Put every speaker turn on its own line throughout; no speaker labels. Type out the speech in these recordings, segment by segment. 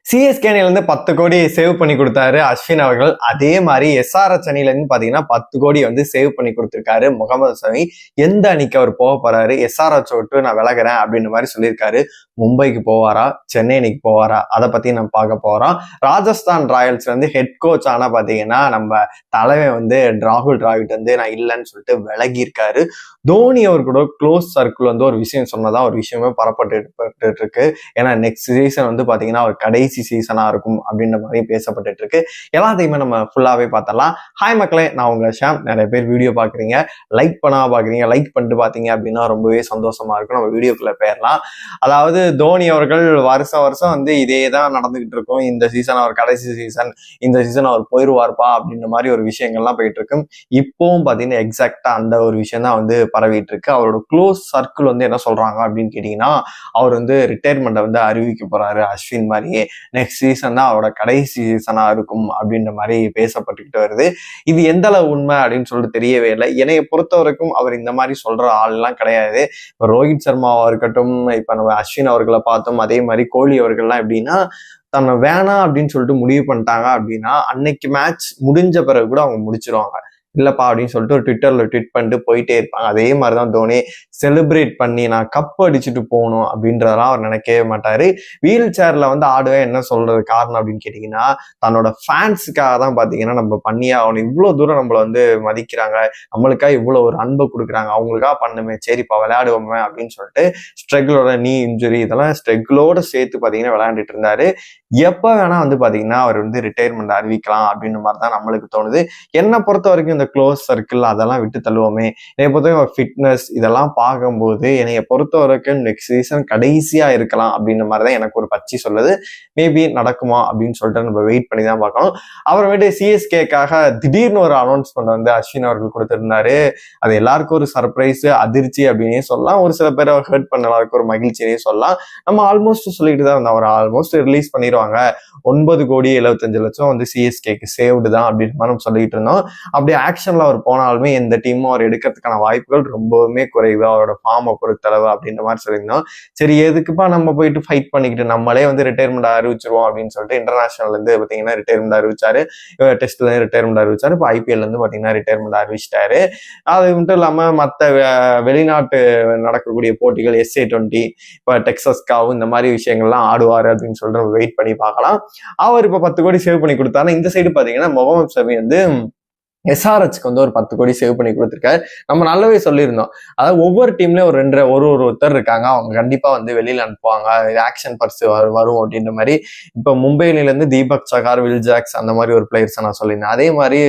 CSK அணியிலிருந்து 10 கோடி save பண்ணி கொடுத்தாரு அஸ்வின் அவர்கள். அதே மாதிரி எஸ்ஆர்எச் அணியிலிருந்து பாத்தீங்கன்னா 10 கோடி வந்து சேவ் பண்ணி கொடுத்திருக்காரு முகமது ஷமி. எந்த அணிக்கு அவர் போக போறாரு, எஸ்ஆர்எச் விட்டு நான் விலகிறேன் அப்படின்னு மாதிரி சொல்லியிருக்காரு. மும்பைக்கு போவாரா, சென்னை அணிக்கு போவாரா, அதை பத்தி நம்ம பார்க்க போறோம். ராஜஸ்தான் ராயல்ஸ் வந்து ஹெட் கோச் ஆனா பாத்தீங்கன்னா நம்ம தலைவன் வந்து ராகுல் டிராவிட் வந்து நான் இல்லைன்னு சொல்லிட்டு விலகி இருக்காரு. தோனி அவர் கூட க்ளோஸ் சர்க்கிள் வந்து ஒரு விஷயம் சொன்னதான் ஒரு விஷயமே பரப்பட்டு இருக்கு. ஏன்னா நெக்ஸ்ட் சீசன் வந்து பாத்தீங்கன்னா ஒரு கடைசி சீசனா இருக்கும் அப்படின்ற மாதிரி பேசப்பட்டு இருக்கு. எல்லாத்தையுமே நம்ம ஃபுல்லாவே பார்த்தலாம். ஹாய் மக்களே, நான் உங்க ஷாம். நிறைய பேர் வீடியோ பாக்குறீங்க, லைக் பண்ணாம பாக்குறீங்க. லைக் பண்ணிட்டு பாத்தீங்க அப்படின்னா ரொம்பவே சந்தோஷமா இருக்கும். நம்ம வீடியோக்குள்ள போயிடலாம். அதாவது தோனி அவர்கள் வருஷம் வந்து இதே தான் நடந்துகிட்டு இருக்கும். இந்த சீசன் அவர் கடைசி சீசன், இந்த சீசன் அவர் போயிருவார்ப்பா அப்படின்ற மாதிரி ஒரு விஷயங்கள்லாம் போயிட்டு இருக்கும். இப்பவும் பாத்தீங்கன்னா எக்ஸாக்டா அந்த ஒரு விஷயம் தான் வந்து பரவிட்டு இருக்கு. அவரோட க்ளோஸ் சர்க்கிள் வந்து என்ன சொல்றாங்க அப்படின்னு கேட்டீங்கன்னா, அவர் வந்து ரிட்டையர்மெண்ட்டை வந்து அறிவிக்க போறாரு அஸ்வின் மாதிரியே. நெக்ஸ்ட் சீசன் தான் அவரோட கடைசி சீசனா இருக்கும் அப்படின்ற மாதிரி பேசப்பட்டுக்கிட்டு வருது. இது எந்த அளவு உண்மை அப்படின்னு சொல்லிட்டு தெரியவே இல்லை. என்னைய பொறுத்த வரைக்கும் அவர் இந்த மாதிரி சொல்ற ஆள் எல்லாம் கிடையாது. இப்போ ரோஹித் சர்மாவா இருக்கட்டும், இப்ப நம்ம அஸ்வின் அவர்களை பார்த்தோம், அதே மாதிரி கோலி அவர்கள்லாம் எப்படின்னா தன்னை வேணாம் அப்படின்னு சொல்லிட்டு முடிவு பண்ணிட்டாங்க அப்படின்னா அன்னைக்கு மேட்ச் முடிஞ்ச பிறகு கூட அவங்க முடிச்சிருவாங்க. இல்லப்பா அப்படின்னு சொல்லிட்டு ஒரு ட்விட்டர்ல ட்வீட் பண்ணிட்டு போயிட்டே இருப்பாங்க. அதே மாதிரிதான் தோனி செலிப்ரேட் பண்ணி நான் கப் அடிச்சுட்டு போகணும் அப்படின்றதெல்லாம் அவர் நினைக்கவே மாட்டாரு. வீல் சேர்ல வந்து ஆடுவே என்ன சொல்றது காரணம் அப்படின்னு கேட்டீங்கன்னா, தன்னோட ஃபேன்ஸுக்காக தான் பாத்தீங்கன்னா நம்ம பண்ணியே ஆகணும். இவ்வளவு தூரம் நம்மள வந்து மதிக்கிறாங்க, நம்மளுக்காக இவ்வளவு ஒரு அன்பை கொடுக்குறாங்க, அவங்களுக்காக பண்ணுமே, சரிப்பா விளையாடுவோமே அப்படின்னு சொல்லிட்டு ஸ்ட்ரகிளோட நீ இன்ஜுரி இதெல்லாம் ஸ்ட்ரகிளோட சேர்த்து பாத்தீங்கன்னா விளையாண்டுட்டு இருந்தாரு. எப்ப வேணா வந்து பாத்தீங்கன்னா அவர் வந்து ரிட்டையர்மெண்ட் அறிவிக்கலாம் அப்படின்னு மாதிரி தான் நம்மளுக்கு தோணுது. என்னை பொறுத்த வரைக்கும் இந்த க்ளோஸ் சர்க்கிள் அதெல்லாம் விட்டு தள்ளுவோமே. என்னை பொறுத்தவரைக்கும் ஃபிட்னஸ் இதெல்லாம் பார்க்கும்போது என்னைய பொறுத்த வரைக்கும் நெக்ஸ்ட் சீசன் கடைசியா இருக்கலாம் அப்படின்ற மாதிரிதான் எனக்கு ஒரு பச்சி சொல்லுது. மேபி நடக்குமா அப்படின்னு சொல்லிட்டு நம்ம வெயிட் பண்ணி தான் பார்க்கணும். அப்புறமேட்டு சிஎஸ்கேக்காக திடீர்னு ஒரு அனௌன்ஸ்மெண்ட் வந்து அஸ்வின் அவர்கள் கொடுத்திருந்தாரு. அது எல்லாருக்கும் ஒரு சர்ப்ரைஸ், அதிர்ச்சி அப்படின்னே சொல்லலாம். ஒரு சில பேரை ஹர்ட் பண்ண எல்லாருக்கும் ஒரு மகிழ்ச்சினே சொல்லலாம். நம்ம ஆல்மோஸ்ட் சொல்லிட்டு தான் இருந்தோம், அவர் ஆல்மோஸ்ட் ரிலீஸ் பண்ணிடுவாங்க, 9,75,00,000 வந்து சிஎஸ்கேக்கு சேவ்டு தான் அப்படின்னு நம்ம சொல்லிட்டு இருந்தோம். அப்படியே ஆக்ஷன்ல அவர் போனாலுமே எந்த டீமும் அவர் எடுக்கிறதுக்கான வாய்ப்புகள் ரொம்பவுமே குறைவு அவரோட ஃபார்மை பொறுத்தளவு அப்படின்ற மாதிரி சொல்லியிருந்தோம். சரி எதுக்குப்பா நம்ம போயிட்டு ஃபைட் பண்ணிக்கிட்டு, நம்மளே வந்து ரிட்டையர்மெண்ட் அறிவிச்சிருவோம் அப்படின்னு சொல்லிட்டு இன்டர்நேஷனல் இருந்து பாத்தீங்கன்னா ரிட்டையர்மெண்ட் அறிவிச்சாரு. டெஸ்ட்ல ரிட்டையர்மெண்ட் அறிவிச்சாரு. இப்போ ஐபிஎல் இருந்து பாத்தீங்கன்னா ரிட்டையர்மெண்ட் அறிவிச்சிட்டாரு. அது மட்டும் இல்லாம மற்ற வெளிநாட்டு நடக்கக்கூடிய போட்டிகள் SA20 இப்போ டெக்ஸஸ்காவும் இந்த மாதிரி விஷயங்கள்லாம் ஆடுவாரு அப்படின்னு சொல்லிட்டு நம்ம வெயிட் பண்ணி பார்க்கலாம். அவர் இப்ப 10 கோடி சேவ் பண்ணி கொடுத்தாரு. இந்த சைடு பாத்தீங்கன்னா முகமது ஷமி வந்து எஸ்ஆர்எச்க்கு வந்து ஒரு 10 கோடி சேவ் பண்ணி கொடுத்துருக்காரு. நம்ம நல்லாவே சொல்லியிருந்தோம். அதாவது ஒவ்வொரு டீம்லயும் ஒருத்தர் இருக்காங்க, அவங்க கண்டிப்பா வந்து வெளியில அனுப்புவாங்க, ஆக்ஷன் பர்ஸ் வரும் அப்படின்ற மாதிரி. இப்ப மும்பைல இருந்து தீபக் சகார், வில் ஜாக்ஸ் அந்த மாதிரி ஒரு பிளேயர்ஸ் நான் சொல்லியிருந்தேன். அதே மாதிரி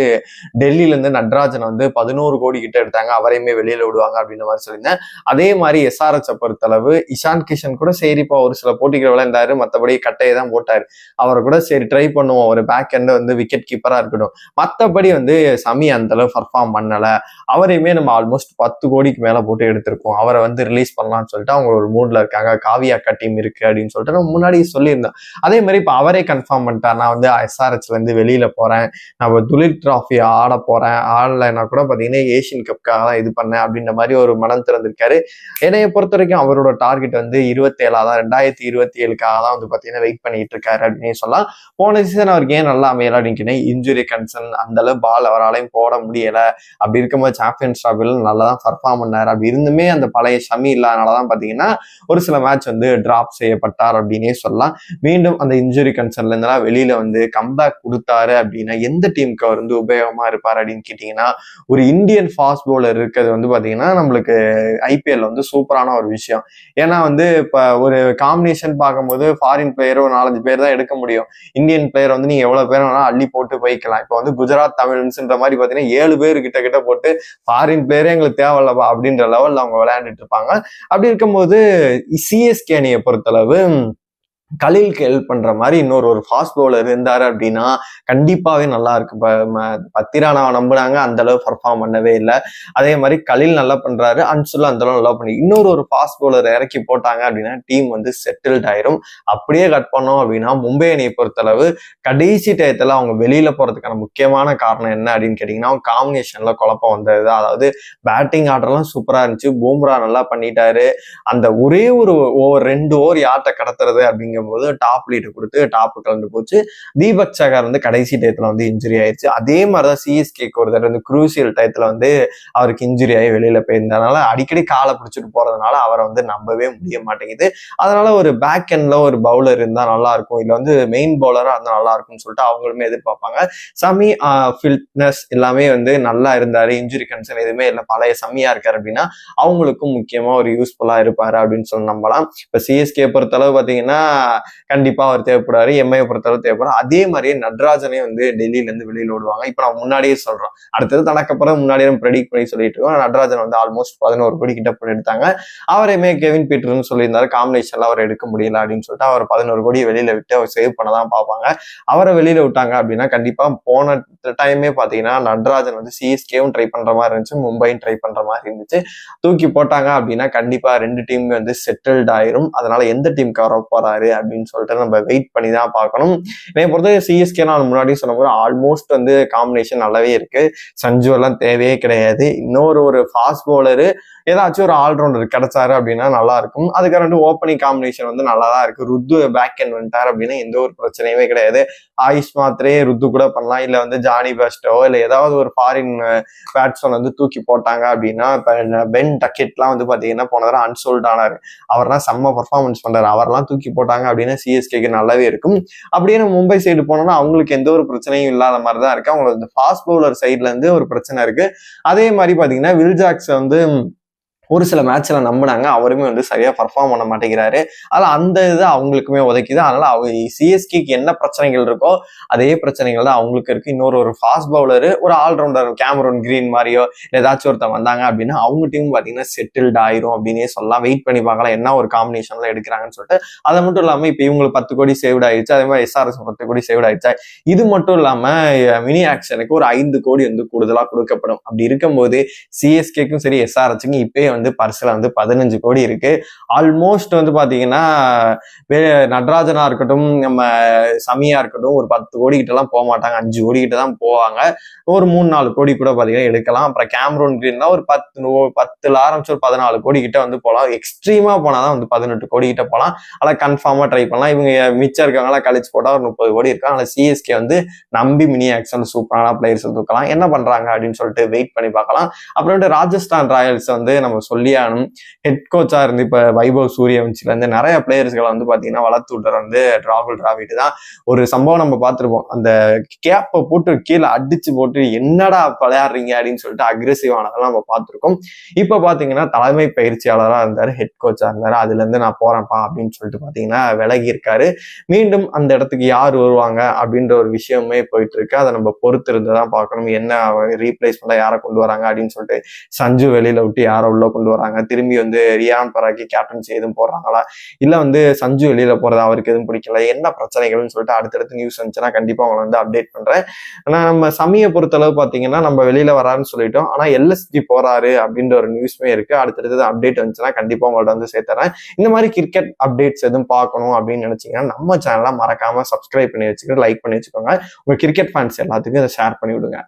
டெல்லியில இருந்து நட்ராஜன் வந்து 11 கோடி கிட்ட எடுத்தாங்க, அவரையுமே வெளியில விடுவாங்க அப்படின்ற மாதிரி சொல்லியிருந்தேன். அதே மாதிரி எஸ்ஆர்எச் பொறுத்தளவு இஷான் கிஷன் கூட சரி இப்போ ஒரு சில போட்டிகள் விளையாண்டாரு, மற்றபடி கட்டையை தான் போட்டாரு. அவரை கூட சரி ட்ரை பண்ணுவோம், ஒரு பேக் எண்ட் வந்து விக்கெட் கீப்பரா இருக்கட்டும். மற்றபடி வந்து சமி அந்த அளவு பர்ஃபார்ம் பண்ணல. அவரையுமே நம்ம ஆல்மோஸ்ட் 10 கோடிக்கு மேல போட்டு எடுத்திருக்கோம். அவரை வந்து ரிலீஸ் பண்ணலாம்னு சொல்லிட்டு அவங்க ஒரு மூட்ல இருக்காங்க. காவியா டீம் இருக்கு அப்படின்னு சொல்லிட்டு நம்ம முன்னாடி சொல்லியிருந்தோம். அதே மாதிரி இப்ப அவரே கன்ஃபார்ம் பண்ணிட்டார், நான் வந்து எஸ்ஆர்எச்ல இருந்து வெளியில போறேன், நான் துலீப் டிராஃபி ஆட போறேன், ஆடலைன்னா கூட பாத்தீங்கன்னா ஏசியன் கப்காக தான் இது பண்ணேன் அப்படின்ற மாதிரி ஒரு மனம் திறந்திருக்காரு. என்னைய பொறுத்த வரைக்கும் அவரோட டார்கெட் வந்து 2027 தான் வந்து பாத்தீங்கன்னா வெயிட் பண்ணிட்டு இருக்காரு அப்படின்னு சொல்லலாம். போன சீசன் அவருக்கு ஏன் நல்லா அமையல அப்படின்னு இன்ஜுரி கன்சர்ன், அந்த அளவு பால் அவராலையும் போட முடியல. அப்படி இருக்கும்போது சாம்பியன்ஸ் டிராஃபில நல்லா தான் பர்ஃபார்ம் பண்ணாரு. அப்படி இருந்துமே அந்த பழைய ஷமி இல்லாதனாலதான் பாத்தீங்கன்னா ஒரு சில மேட்ச் வந்து டிராப் செய்யப்பட்டார் அப்படின்னே சொல்லலாம். மீண்டும் அந்த இன்ஜுரி கன்சர்ன்ல இருந்தெல்லாம் வெளியில வந்து கம்பேக் கொடுத்தாரு அப்படின்னா எந்த டீமுக்கு அவர் வந்து உபயோகமா இருப்பார் அப்படின்னு கேட்டீங்கன்னா, ஒரு இந்தியன் ஃபாஸ்ட் பவுலர் இருக்கிறது வந்து பாத்தீங்கன்னா நம்மளுக்கு ஐபிஎல் வந்து சூப்பரான ஒரு விஷயம். ஏன்னா வந்து இப்ப ஒரு காம்பினேஷன் பார்க்கும்போது ஃபாரின் பிளேயர் ஒரு 4-5 பேர் தான் எடுக்க முடியும். இந்தியன் பிளேயர் வந்து நீங்க எவ்வளவு பேர் வேணா அள்ளி போட்டு போய்க்கலாம். இப்ப வந்து குஜராத் தமிழ்ஸ்ன்ற மாதிரி பாத்தீங்கன்னா 7 பேர் கிட்ட போட்டு ஃபாரின் பிளேயரே எங்களுக்கு தேவையில்லப்பா அப்படின்ற லெவல்ல அவங்க விளையாண்டுட்டு இருப்பாங்க. அப்படி இருக்கும்போது சிஎஸ்கே அணியை பொறுத்தளவு கலிலுக்கு ஹெல்ப் பண்ற மாதிரி ஒரு ஃபாஸ்ட் பவுலர் இருந்தாரு அப்படின்னா கண்டிப்பாவே நல்லா இருக்கு. பத்திரானாவை நம்புனாங்க, அந்த அளவு பர்ஃபார்ம் பண்ணவே இல்லை. அதே மாதிரி கலில் நல்லா பண்றாரு, அன்சுல்லா அந்த அளவு நல்லா பண்ணி ஒரு ஃபாஸ்ட் பவுலர் இறக்கி போட்டாங்க அப்படின்னா டீம் வந்து செட்டில்ட் ஆயிரும். அப்படியே கட் பண்ணோம் அப்படின்னா மும்பை அணியை பொறுத்தளவு கடைசி டயத்துல அவங்க வெளியில போறதுக்கான முக்கியமான காரணம் என்ன அப்படின்னு கேட்டீங்கன்னா, அவங்க காம்பினேஷன்ல குழப்பம் வந்தது. அதாவது பேட்டிங் ஆர்டர்லாம் சூப்பரா இருந்துச்சு, பூம்ரா நல்லா பண்ணிட்டாரு. அந்த ஒரே ஒரு ஓவர் 2 ஓவர் யார்கிட்ட கடத்துறது அப்படிங்கிற வரும்போது டாப் லீடு கொடுத்து டாப் கலந்து போச்சு. தீபக் சகர் வந்து கடைசி டயத்துல வந்து இன்ஜுரி ஆயிடுச்சு. அதே மாதிரிதான் சிஎஸ்கேக்கு ஒரு தடவை வந்து குரூசியல் டயத்துல வந்து அவருக்கு இன்ஜுரி ஆகி வெளியில போயிருந்ததுனால அடிக்கடி காலை பிடிச்சிட்டு போறதுனால அவரை வந்து நம்பவே முடிய மாட்டேங்குது. அதனால ஒரு பேக் எண்ட்ல ஒரு பவுலர் இருந்தா நல்லா இருக்கும், இல்ல வந்து மெயின் பவுலரா இருந்தா நல்லா இருக்கும்னு சொல்லிட்டு அவங்களுமே எதிர்பார்ப்பாங்க. சமி ஃபிட்னஸ் எல்லாமே வந்து நல்லா இருந்தாரு, இன்ஜுரி கன்சர்ன் எதுவுமே இல்லை, பழைய சமியா இருக்காரு அப்படின்னா அவங்களுக்கும் முக்கியமா ஒரு யூஸ்ஃபுல்லா இருப்பாரு அப்படின்னு சொல்லி நம்பலாம். இப்ப சிஎஸ்கே பொறுத்தளவு பாத்தீங்கன்னா கண்டிப்பா அவர் தேவைப்படுவாரு, எம்ஐ பொறுத்தளவு தேவைப்படும். அதே மாதிரியே நட்ராஜனே வந்து டெல்லியில இருந்து வெளியில விடுவாங்க. இப்ப நான் முன்னாடியே சொல்றோம், அடுத்தது தனக்கப்புறம் முன்னாடியே ப்ரெடிக்ட் பண்ணி சொல்லிட்டு இருக்கோம். நட்ராஜன் வந்து ஆல்மோஸ்ட் 11 கோடி கிட்ட எடுத்தாங்க. அவரையுமே கெவின் பீட்டர்னு சொல்லியிருந்தாரு, காம்பினேஷன்ல அவர் எடுக்க முடியல அப்படின்னு சொல்லிட்டு அவர் 11 கோடி வெளியில விட்டு அவர் சேவ் பண்ணதான் பார்ப்பாங்க. அவரை வெளியில விட்டாங்க அப்படின்னா கண்டிப்பா போன டைமே பாத்தீங்கன்னா நட்ராஜன் வந்து சிஎஸ்கேவும் ட்ரை பண்ற மாதிரி இருந்துச்சு, மும்பையும் ட்ரை பண்ற மாதிரி இருந்துச்சு. தூக்கி போட்டாங்க அப்படின்னா கண்டிப்பா ரெண்டு டீமுமே வந்து செட்டில்ட் ஆயிரும். அதனால எந்த டீமுக்கு வர போறாரு அப்படின்னு சொல்லிட்டு நம்ம வெயிட் பண்ணி தான் பார்க்கணும். என்னை பொறுத்த சிஎஸ்கே நான் முன்னாடியே சொன்ன போது ஆல்மோஸ்ட் வந்து காம்பினேஷன் நல்லாவே இருக்கு. சஞ்சு எல்லாம் தேவையே கிடையாது. இன்னொரு ஒரு ஃபாஸ்ட் பவுலரு ஏதாச்சும் ஒரு ஆல்ரவுண்டர் கிடைச்சாரு அப்படின்னா நல்லா இருக்கும். அதுக்கு ரெண்டு ஓப்பனிங் காம்பினேஷன் வந்து நல்லா தான் இருக்கு. ருத்து பேக் எண்ட் வந்துட்டாரு அப்படின்னா எந்த ஒரு பிரச்சனையுமே கிடையாது. ஆயுஷ் மாத்திரே ருத்து கூட பண்ணலாம், இல்ல வந்து ஜானி பெஸ்டோ இல்ல ஏதாவது ஒரு ஃபாரின் பேட்ஸ்மேன் வந்து தூக்கி போட்டாங்க அப்படின்னா இப்ப பென் டக்கெட்லாம் வந்து பாத்தீங்கன்னா போன தடவை அன்சோல்ட் ஆனாரு, அவர்லாம் செம்ம பர்ஃபார்மன்ஸ் பண்றாரு, அவர்லாம் தூக்கி போட்டாங்க அப்படின்னா சிஎஸ்கேக்கு நல்லாவே இருக்கும். அப்படியே நம்ம மும்பை சைடு போனோம்னா அவங்களுக்கு எந்த ஒரு பிரச்சனையும் இல்லாத மாதிரி தான் இருக்கு. அவங்களுக்கு இந்த ஃபாஸ்ட் பவுலர் சைட்ல இருந்து ஒரு பிரச்சனை இருக்கு. அதே மாதிரி பாத்தீங்கன்னா வில் ஜாக்ஸ் வந்து ஒரு சில மேட்ச்ல நம்பினாங்க, அவருமே வந்து சரியா பர்ஃபார்ம் பண்ண மாட்டேங்கிறாரு. அதனால அந்த இது அவங்களுக்குமே உதைக்குது. அதனால சிஎஸ்கேக்கு என்ன பிரச்சனைகள் இருக்கோ அதே பிரச்சனைகள் தான் அவங்களுக்கு இருக்கு. இன்னொரு ஒரு ஃபாஸ்ட் பவுலரு, ஒரு ஆல்ரவுண்டர் கேமரூன் கிரீன் மாதிரியோ ஏதாச்சும் ஒருத்தர் வந்தாங்க அப்படின்னா அவங்க டீம் பாத்தீங்கன்னா செட்டில்ட் ஆயிரும் அப்படின்னே சொல்லலாம். வெயிட் பண்ணி பார்க்கலாம் என்ன ஒரு காம்பினேஷன்ல எடுக்கிறாங்கன்னு சொல்லிட்டு. அது மட்டும் இல்லாம இப்ப இவங்களுக்கு 10 கோடி சேவ்ட் ஆயிடுச்சு, அதே மாதிரி எஸ்ஆர்எஸ் 10 கோடி சேவ்ட் ஆயிடுச்சு. இது மட்டும் இல்லாம மினி ஆக்ஷனுக்கு ஒரு 5 கோடி வந்து கூடுதலா கொடுக்கப்படும். அப்படி இருக்கும்போது சிஎஸ்கேக்கும் சரி எஸ்ஆர்எஸ்க்கும் இப்பயே வந்து பர்ஸ்ல வந்து 15 கோடி இருக்கு. ஆல்மோஸ்ட் வந்து பாத்தீங்கன்னா நட்ராஜனா இருக்கட்டும், நம்ம சமியா இருக்கட்டும், ஒரு 10 கோடி கிட்ட எல்லாம் போக மாட்டாங்க, 5 கோடி கிட்ட தான் போவாங்க. ஒரு 3-4 கோடி கூட பாத்தீங்கன்னா எடுக்கலாம். அப்புறம் கேமரூன் கிரீன் ஒரு 10 ஆரம்பிச்சு ஒரு 14 கோடி கிட்ட வந்து போகலாம். எக்ஸ்ட்ரீமா போனாதான் வந்து 18 கோடி கிட்ட போகலாம். அதெல்லாம் கன்ஃபார்மா ட்ரை பண்ணலாம். இவங்க மிச்சம் இருக்காங்களா கழிச்சு போட்டா ஒரு 30 கோடி இருக்கு. அதனால சிஎஸ்கே வந்து நம்பி மினி ஆக்ஷன் சூப்பரான பிளேயர்ஸ் தூக்கலாம். என்ன பண்றாங்க அப்படின்னு சொல்லிட்டு வெயிட் பண்ணி பார்க்கலாம். அப்புறம் ராஜஸ்தான் ராயல்ஸ் வந்து நம்ம சொல்லியானும் ஹெட் கோச்சா இருந்து இப்ப வைபவ் சூரியவன்சில இருந்து நிறைய பிளேயர்ஸ்களை வந்து பாத்தீங்கன்னா வளர்த்து விட்டுற வந்து ராகுல் டிராவிட் தான். ஒரு சம்பவம் நம்ம பார்த்திருப்போம், அந்த கேப்பை போட்டு கீழே அடிச்சு போட்டு என்னடா விளையாடுறீங்க அப்படின்னு சொல்லிட்டு அக்ரெசிவ் ஆனதெல்லாம் நம்ம பார்த்திருக்கோம். இப்ப பாத்தீங்கன்னா தலைமை பயிற்சியாளராக இருந்தாரு, ஹெட் கோச்சா இருந்தாரு. அதுல இருந்து நான் போறேன்ப்பா அப்படின்னு சொல்லிட்டு பாத்தீங்கன்னா விலகி இருக்காரு. மீண்டும் அந்த இடத்துக்கு யார் வருவாங்க அப்படின்ற ஒரு விஷயமே போயிட்டு இருக்கு. அதை நம்ம பொறுத்து இருந்துதான் பார்க்கணும், என்ன ரீப்ளேஸ்மெண்டா யாரை கொண்டு வராங்க அப்படின்னு சொல்லிட்டு. சஞ்சு வெளியில விட்டு யாரை உள்ள கொண்டு வராங்க, திரும்பி வந்து ரியான் பராக்கி கேப்டன்சி எதுவும் போடுறாங்களா, இல்ல வந்து சஞ்சு வெளியில போறது அவருக்கு எதுவும் பிடிக்கல, என்ன பிரச்சனைகள்னு சொல்லிட்டு அடுத்தடுத்து நியூஸ் வந்துச்சுன்னா கண்டிப்பா அவங்களை வந்து அப்டேட் பண்றேன். ஆனா நம்ம சமியை பொறுத்தளவு பாத்தீங்கன்னா நம்ம வெளியில வராருன்னு சொல்லிட்டோம், ஆனா எல்எஸ்ஜி போறாரு அப்படின்ற ஒரு நியூஸ்மே இருக்கு. அடுத்தடுத்து அப்டேட் வந்துச்சுன்னா கண்டிப்பா உங்கள்ட்ட வந்து சேர்த்துறேன். இந்த மாதிரி கிரிக்கெட் அப்டேட்ஸ் எதுவும் பார்க்கணும் அப்படின்னு நினைச்சீங்கன்னா நம்ம சேனலை மறக்காம சப்ஸ்கிரைப் பண்ணி வச்சுக்கிட்டு லைக் பண்ணி வச்சுக்கோங்க. உங்க கிரிக்கெட் ஃபேன்ஸ் எல்லாத்துக்கும் இதை ஷேர் பண்ணி விடுங்க.